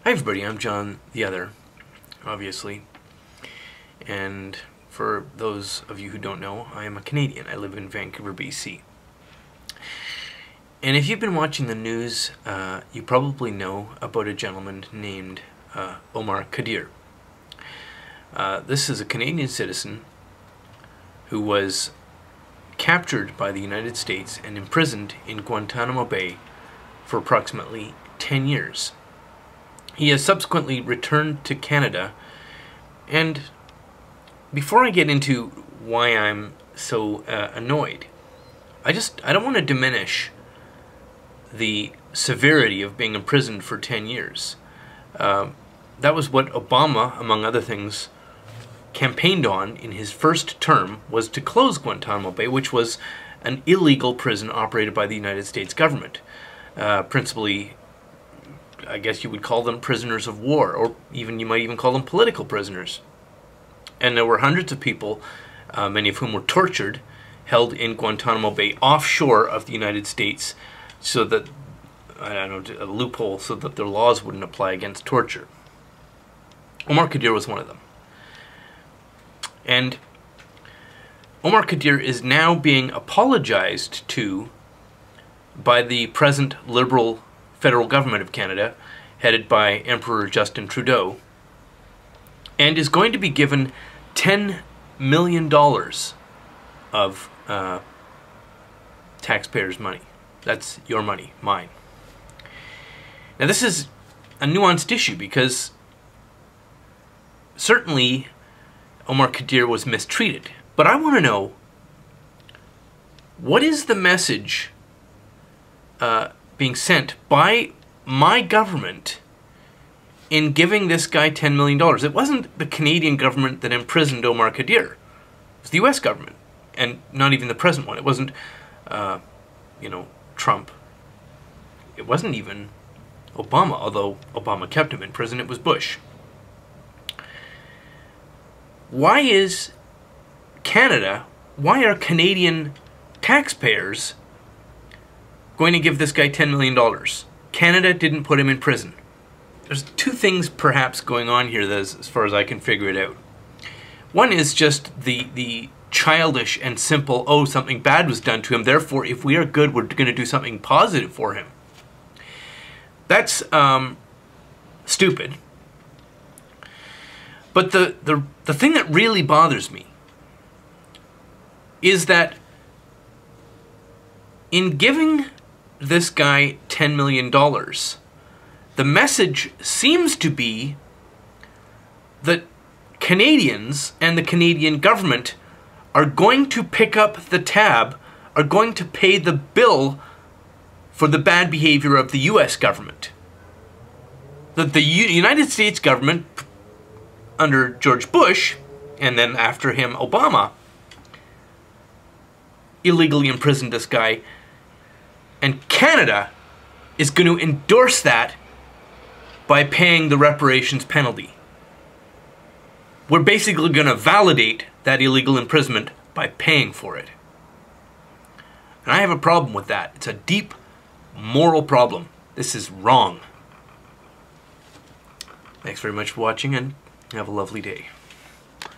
Hi everybody, I'm John the Other, obviously, and for those of you who don't know, I am a Canadian. I live in Vancouver, BC. And if you've been watching the news, you probably know about a gentleman named Omar Khadr. This is a Canadian citizen who was captured by the United States and imprisoned in Guantanamo Bay for approximately 10 years. He has subsequently returned to Canada, and before I get into why I'm so annoyed, I don't want to diminish the severity of being imprisoned for 10 years. That was what Obama, among other things, campaigned on in his first term, was to close Guantanamo Bay, which was an illegal prison operated by the United States government. Principally, I guess you would call them prisoners of war, or you might even call them political prisoners. And there were hundreds of people, many of whom were tortured, held in Guantanamo Bay offshore of the United States, so that, I don't know, a loophole so that their laws wouldn't apply against torture. Omar Khadr was one of them. And Omar Khadr is now being apologized to by the present Liberal federal government of Canada, headed by Emperor Justin Trudeau, and is going to be given $10 million of taxpayers' money. That's your money, mine. Now this is a nuanced issue because certainly Omar Khadr was mistreated, but I want to know, what is the message being sent by my government in giving this guy $10 million. It wasn't the Canadian government that imprisoned Omar Khadr. It was the US government, and not even the present one. It wasn't, Trump. It wasn't even Obama, although Obama kept him in prison. It was Bush. Why is Canada, why are Canadian taxpayers going to give this guy $10 million? Canada didn't put him in prison. There's two things perhaps going on here, that is, as far as I can figure it out. One is just the childish and simple, oh, something bad was done to him, therefore if we are good, we're going to do something positive for him. That's stupid. But the thing that really bothers me is that in giving this guy $10 million, the message seems to be that Canadians and the Canadian government are going to pick up the tab, are going to pay the bill for the bad behavior of the US government. That the United States government, under George Bush, and then after him Obama, illegally imprisoned this guy, and Canada is going to endorse that by paying the reparations penalty. We're basically going to validate that illegal imprisonment by paying for it. And I have a problem with that. It's a deep moral problem. This is wrong. Thanks very much for watching, and have a lovely day.